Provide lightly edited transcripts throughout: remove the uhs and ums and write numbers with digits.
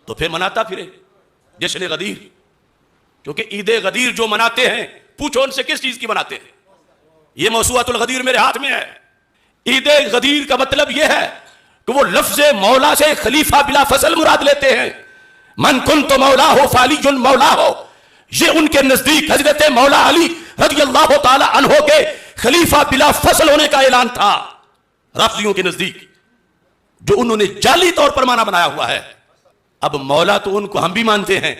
تو پھر مناتا پھرے جشن غدیر. کیونکہ عید غدیر جو مناتے ہیں پوچھو ان سے کس چیز کی مناتے ہیں. یہ موسوعۃ الغدیر میرے ہاتھ میں ہے. عید غدیر کا مطلب یہ ہے کہ وہ لفظ مولا سے خلیفہ بلا فصل مراد لیتے ہیں. من کنت مولا ہو فعلی مولا ہو. یہ ان کے نزدیک حضرت مولا علی رضی اللہ تعالی عنہ کے خلیفہ بلا فصل ہونے کا اعلان تھا. رافضیوں کے نزدیک جو انہوں نے جعلی طور پر معنی بنایا ہوا ہے. اب مولا تو ان کو ہم بھی مانتے ہیں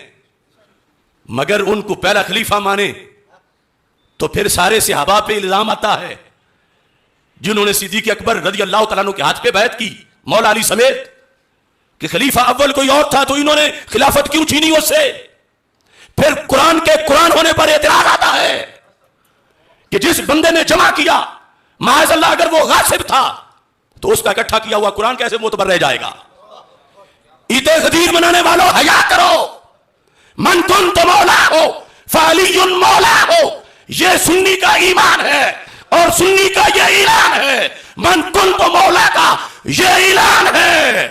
مگر ان کو پہلا خلیفہ مانے تو پھر سارے صحابہ پہ الزام آتا ہے جنہوں نے صدیق اکبر رضی اللہ تعالیٰ عنہ کے ہاتھ پہ بیعت کی مولا علی سمیت کہ خلیفہ اول کوئی اور تھا تو انہوں نے خلافت کیوں چھینی اس سے. پھر قرآن کے قرآن ہونے پر اعتراض آتا ہے کہ جس بندے نے جمع کیا معاذ اللہ اگر وہ غاصب تھا تو اس کا اکٹھا کیا ہوا قرآن کیسے معتبر رہ جائے گا. عید غدیر منانے والوں حیا کرو. من کنت مولا ہو فعلی مولا ہو. یہ سنی کا ایمان ہے اور سنی کا یہ اعلان ہے. من کنت مولا کا یہ اعلان ہے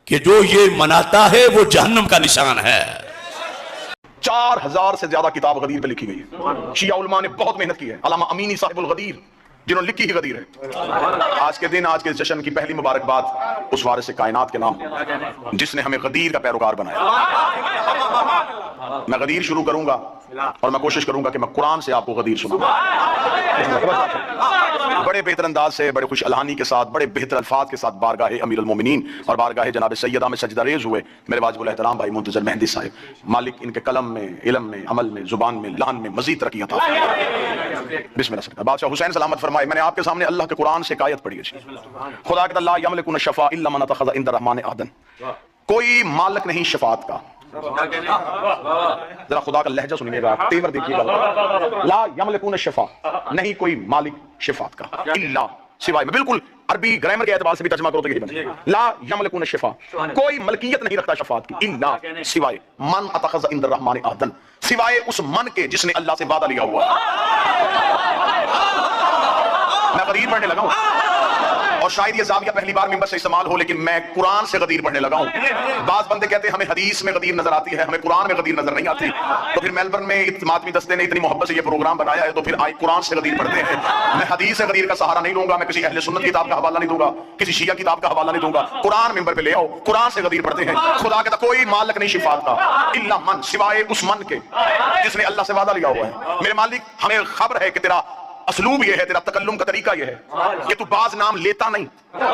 کہ جو یہ مناتا ہے وہ جہنم کا نشان ہے. 4000 سے زیادہ کتاب غدیر پہ لکھی گئی ہے. شیعہ علماء نے بہت محنت کی ہے. علامہ امینی صاحب الغدیر جنہوں نے لکھی ہی غدیر ہے. آج کے دن آج کے جشن کی پہلی مبارکباد اس وارث کائنات کے نام جس نے ہمیں غدیر کا پیروکار بنایا. میں غدیر شروع کروں گا اور میں کوشش کروں گا کہ میں قرآن سے آپ کو غدیر سناؤں بڑے بہتر انداز سے, بڑے خوش الہانی کے ساتھ, بڑے بہتر الفاظ کے ساتھ بارگاہ امیر المومنین اور بارگاہ جناب سیدہ میں سجدہ ریز ہوئے میرے واجب الاحترام بھائی منتظر مہندی صاحب. مالک ان کے قلم میں, علم میں, عمل میں, زبان میں, لحن میں مزید ترقی عطا فرمائے. بسم اللہ. بادشاہ حسین سلامت فرمائے میں نے آپ کے سامنے اللہ کے قرآن سے ایک آیت پڑھی ہے. خدا کہتا لا یملکون الشفاء الا من اتخذ عند الرحمن عہدا. کوئی مالک نہیں شفاعت کا. ذرا خدا کا لہجہ سنیے گا, تیور دیکھیے گا. لا یملکون الشفاء نہیں کوئی مالک شفاعت کا الا سوائے. میں بالکل عربی گرامر کے اعتبار سے بھی ترجمہ کرو تو یہی بنے. لا یملکون الشفاء کوئی ملکیت نہیں رکھتا شفاعت کی الا سوائے من اتخذ عند الرحمن عہدا سوائے اس من کے جس نے اللہ سے وعدہ لیا ہوا. میں غدیر پڑھنے لگا ہوں اور شاید یہ زاویہ پہلی بار ممبر سے استعمال ہو لیکن میں قرآن سے غدیر پڑھنے لگا ہوں. بعض بندے کہتے ہیں ہمیں حدیث میں غدیر نظر آتی ہے, ہمیں قرآن میں غدیر نظر نہیں آتی. تو پھر میلبرن میں ماتمی دستے نے اتنی محبت سے یہ پروگرام بنایا ہے تو پھر آئی قرآن سے غدیر پڑھتے ہیں. میں حدیث سے غدیر کا سہارا نہیں لوں گا, میں کسی اہل سنت کتاب کا حوالہ نہیں دوں گا, کسی شیعہ کتاب کا حوالہ نہیں دوں گا. قرآن ممبر پہ لے آؤ, قرآن سے غدیر پڑھتے ہیں. خدا کہتا کوئی مالک نہیں شفاعت کا الا من سوائے اس من کے جس نے اللہ سے وعدہ لیا ہوا ہے. میرے مالک ہمیں خبر ہے کہ تیرا اسلوب یہ ہے, تیرا تکلم کا طریقہ یہ ہے کہ تو بعض نام لیتا نہیں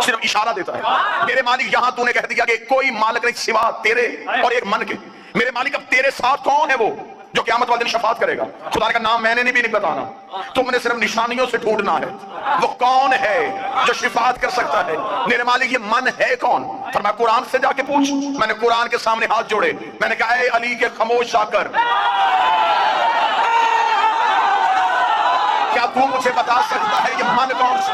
صرف اشارہ دیتا ہے. میرے مالک یہاں تو نے کہہ دیا کہ کوئی مالک نہیں سوا تیرے اور ایک من کے. میرے مالک اب تیرے ساتھ کون ہے وہ جو قیامت والے دن شفاعت کرے گا؟ خدا کا نام میں نے بھی نہیں بتانا, تم نے صرف نشانیوں سے ڈھونڈنا ہے وہ کون ہے جو شفاعت کر سکتا ہے. میرے مالک یہ من ہے کون؟ فرمایا قرآن سے جا کے پوچھ. میں نے قرآن کے سامنے ہاتھ جوڑے, میں نے کہا اے علی کے خاموش آ کر کیا تو مجھے بتا سکتا ہے یہ من کون سا؟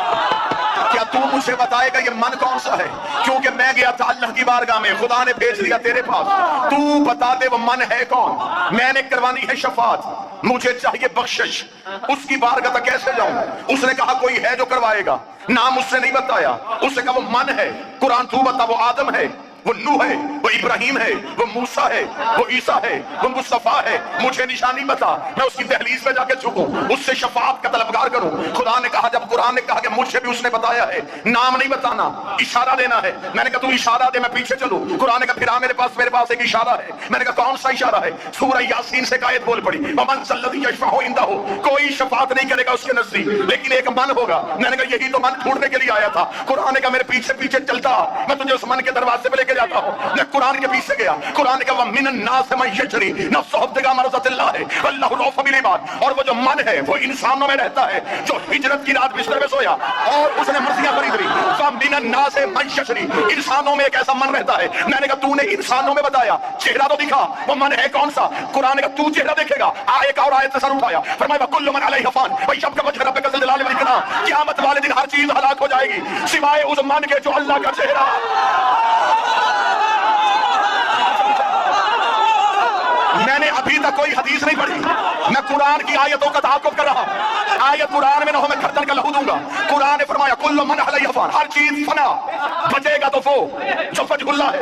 کیا تو مجھے بتائے گا یہ من کون سا ہے؟ کیونکہ میں گیا تھا اللہ کی بارگاہ میں, خدا نے بھیج دیا تیرے پاس, تو بتا دے وہ من ہے کون. میں نے کروانی ہے شفاعت, مجھے چاہیے بخشش, اس کی بارگاہ تک کیسے جاؤں؟ اس نے کہا کوئی ہے جو کروائے گا, نام اس نے نہیں بتایا. اس نے کہا وہ من ہے. قرآن تو بتا وہ آدم ہے, وہ نوح ہے, وہ ابراہیم ہے, وہ موسیٰ ہے, وہ عیسیٰ ہے, وہ مصطفیٰ ہے. مجھے نشانی بتا, میں اس کی دہلیز پہ جا کے جھکوں, اس سے شفاعت کا طلبگار کروں. خدا نے کہا, جب قرآن نے کہا کہ مجھے بھی اس نے بتایا ہے, نام نہیں بتانا, اشارہ دینا ہے. میں نے کہا تو اشارہ دے, میں پیچھے چلوں. قرآن نے کہا پھر میرے پاس ایک اشارہ ہے. میں نے کہا کون سا اشارہ ہے؟ سورہ یاسین سے آیت بول پڑی, ومن ذا الذی یشفع عنده, کوئی شفاعت نہیں کرے گا اس کے نزدیک لیکن ایک من ہوگا. میں نے کہا یہی تو من ڈھونڈنے کے لیے آیا تھا. قرآن نے کہا میرے پیچھے پیچھے چلتا, میں تجھے اس من کے دروازے پہ لے کے جاتا ہوں. میں قرآن کے پیچھے گیا, قرآن نے کہا وَمِنَ النَّاسِ مَن يَجْرِي نَفْسَهُ ابْتِغَاءَ مَرْضَاتِ اللَّهِ وَاللَّهُ رَءُوفٌ بِالْعِبَادِ. اور وہ جو من ہے وہ انسانوں میں رہتا ہے جو ہجرت کی رات بستر میں سویا اور اس نے مرضیاں خرید لی. وَمِنَ النَّاسِ مَن يَجْرِي, انسانوں میں ایک ایسا من رہتا ہے. میں نے کہا تو نے انسانوں میں بتایا, چہرہ تو دکھا, وہ من ہے کون سا؟ قرآن نے کہا تو چہرہ دیکھے گا. ایک اور آیت سے سر اٹھایا, فرمایا وَكُلُّ مَنْ عَلَيْهَا فَانٍ وَيَبْقَى وَجْهُ رَبِّكَ ذُو الْجَلَالِ وَالْإِكْرَامِ. قیامت والے دن ہر چیز ہلاک ہو جائے گی سوائے اس من کے جو اللہ کا چہرہ. میں نے ابھی تک کوئی حدیث نہیں پڑھی, میں قرآن کی آیتوں کا تعاقب کر رہا. آیت قرآن میں نہ ہو میں گردن کا لہو دوں گا. قرآن نے فرمایا کل من علیہ فان, ہر چیز فنا, بچے گا تو وہ جو وجہ اللہ ہے.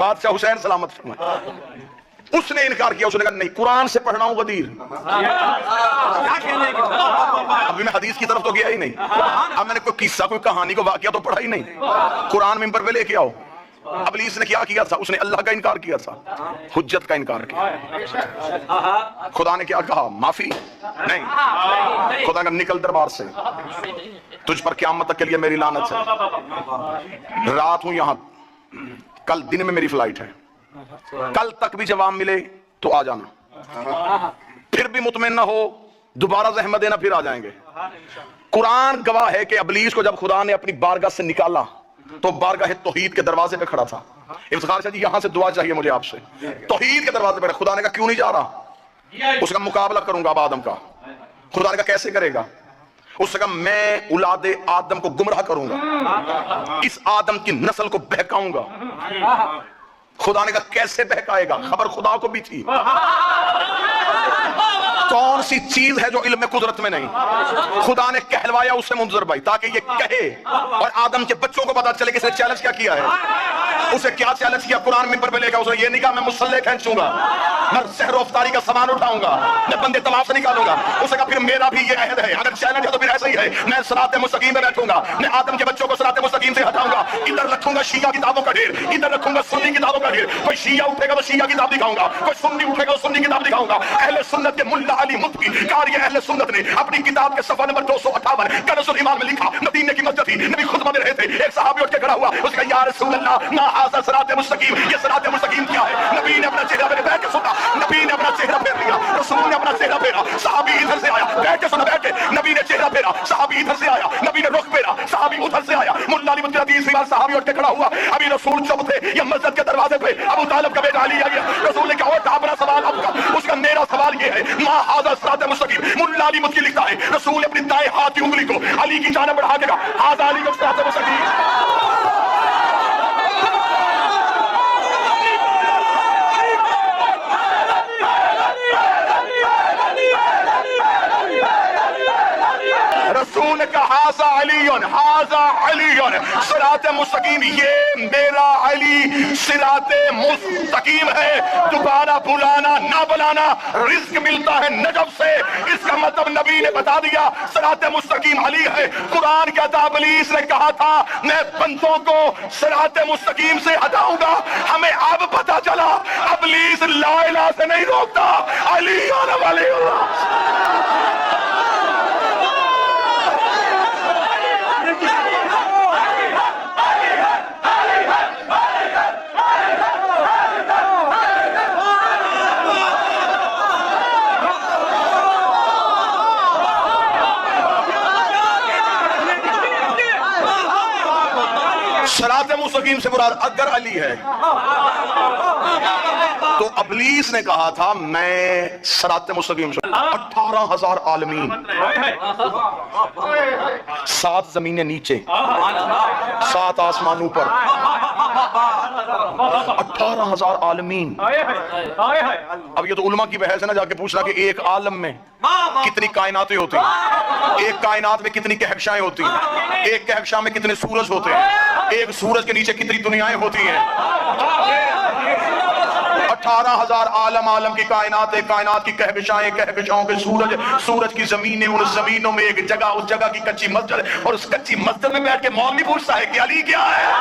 بادشاہ حسین سلامت فرمائے، اس نے انکار کیا، اس نے کہا نہیں قرآن سے پڑھ رہا ہوں غدیر۔ ابھی میں حدیث کی طرف تو گیا ہی نہیں، اب میں نے کوئی قصہ کوئی کہانی کو واقعہ تو پڑھا ہی نہیں، قرآن ممبر پہ لے کے آؤ۔ ابلیس نے کیا کیا تھا؟ اس نے اللہ کا انکار کیا تھا، حجت کا انکار کیا۔ خدا نے کیا کہا؟ معافی نہیں، خدا کا نکل دربار سے، تجھ پر قیامت تک کے لیے میری لعنت ہے، رات ہوں یہاں، کل دن میں میری فلائٹ ہے، کل تک بھی جواب ملے تو آ جانا، پھر بھی مطمئن نہ ہو دوبارہ زحمت دینا پھر آ جائیں گے۔ قرآن گواہ ہے کہ ابلیس کو جب خدا نے اپنی بارگاہ سے نکالا تو بارگاہ توحید کے دروازے پہ کھڑا تھا۔ افتخار شاہ جی یہاں سے دعا چاہیے مجھے آپ سے، توحید کے دروازے پہ خدا نے کہا کیوں نہیں جا رہا؟ اس کا مقابلہ کروں گا اب آدم کا۔ خدا نے کہا کیسے کرے گا؟ اس نے کہا میں اولاد آدم کو گمراہ کروں گا، اس آدم کی نسل کو بہکاؤں گا۔ خدا نے کہا کیسے بہکائے گا؟ خبر خدا کو بھی تھی، کون سی چیز ہے جو علم قدرت میں نہیں؟ خدا نے کہلوایا اسے منذر بھائی تاکہ یہ کہے اور آدم کے بچوں کو پتا چلے کہ اس نے چیلنج کیا کیا ہے۔ اسے کیا چیلنج کیا؟ قرآن ممبر پہ لے گا، اس نے یہ نہیں کہا میں مسلح کھینچوں گا، میں سحر و افطاری کا سامان اٹھاؤں گا، میں بندے طواف سے نکالوں گا۔ اس نے کہا پھر میرا بھی یہ عہد ہے، اگر چیلنج ہے تو پھر ایسا ہی ہے، میں صراط مستقیم پہ بیٹھوں گا، میں آدم کے بچوں کو صراط مستقیم سے ہٹاؤں گا، ادھر رکھوں گا شیعہ کتابوں کا ڈھیر، ادھر رکھوں گا سنی کتابوں کا ڈھیر، کوئی شیعہ اٹھے گا تو شیعہ کتاب دکھاؤں گا، کوئی سنی اٹھے گا تو سنی کتاب دکھاؤں گا۔ اہل سنت کے ملا علی متقی قاری اہل سنت نے اپنی کتاب کے صفحہ نمبر 258 کنز الایمان میں لکھا، مدینے کی مسجد تھی، نبی خطبہ دے رہے تھے، ایک صحابی اٹھ کے کھڑا ہوا، اس کا یا رسول اللہ ما ھذا صراط مستقیم، یہ صراط مستقیم کیا ہے؟ نبی نے اپنا چہرہ بیٹھ کے سنا، نبی نے اپنا چہرہ پھیر لیا، رسول نے اپنا چہرہ پھیرا، صحابی ادھر سے آیا، بیٹھ کے سنا، بیٹھ کے نبی نے چہرہ پھیرا، صحابی ادھر سے آیا، نبی نے رخ پھیرا، صحابی ادھر سے آیا، ملا علی متقی تیسری بار صحابی اٹھ کے کھڑا ہوا، ابھی رسول چپ تھے، یہ مسجد کے دروازے پہ ابو طالب کا بیٹا علی آ گیا، رسول نے کہا اپنا سوال آپ کا، اس کا میرا سوال یہ ہے ما ھذا صراط مستقیم، ملا علی متقی لکھتا ہے، رسول نے اپنی دائیں ہاتھ کی انگلی کو علی کی جانب بڑھا کے کہا ھذا علی کا صراط مستقیم۔ رسول نے کہا ھذا علی صراط مستقیم، یہ میرا علی صراط مستقیم ہے، دوبارہ بلانا نہ بلانا، رزق ملتا ہے نجف سے، اس کا مطلب نبی نے بتا دیا صراط مستقیم علی ہے۔ قرآن کہتا ابلیس نے کہا تھا میں بندوں کو صراط مستقیم سے ہٹاؤں گا، ہمیں اب پتا چلا ابلیس لا الہ سے نہیں روکتا، علی ولی اللہ۔ صراط مستقیم سے مراد اگر علی ہے تو ابلیس نے کہا تھا میں صراط مستقیم سے 18,000 عالمین، 7 زمینیں نیچے 7 آسمان اوپر، 18,000 عالمین۔ اب یہ تو علماء کی بحث ہے نا، جا کے پوچھنا کہ ایک عالم میں کتنی کائناتیں ہوتی ہیں، ایک کائنات میں کتنی کہکشائیں ہوتی ہیں، ایک کہکشاں میں کتنے سورج ہوتے ہیں، ایک سورج کے نیچے کتنی دنیایں ہوتی ہیں۔ 18,000 عالم کی کائنات، کائنات کی کہکشائیں، کہکشاؤں کے سورج، سورج کی زمینیں، ان زمینوں میں ایک جگہ، اس جگہ کی کچی مسجد، اور اس کچی مسجد میں بیٹھ کے مولوی پوچھتا ہے کہ علی کیا ہے؟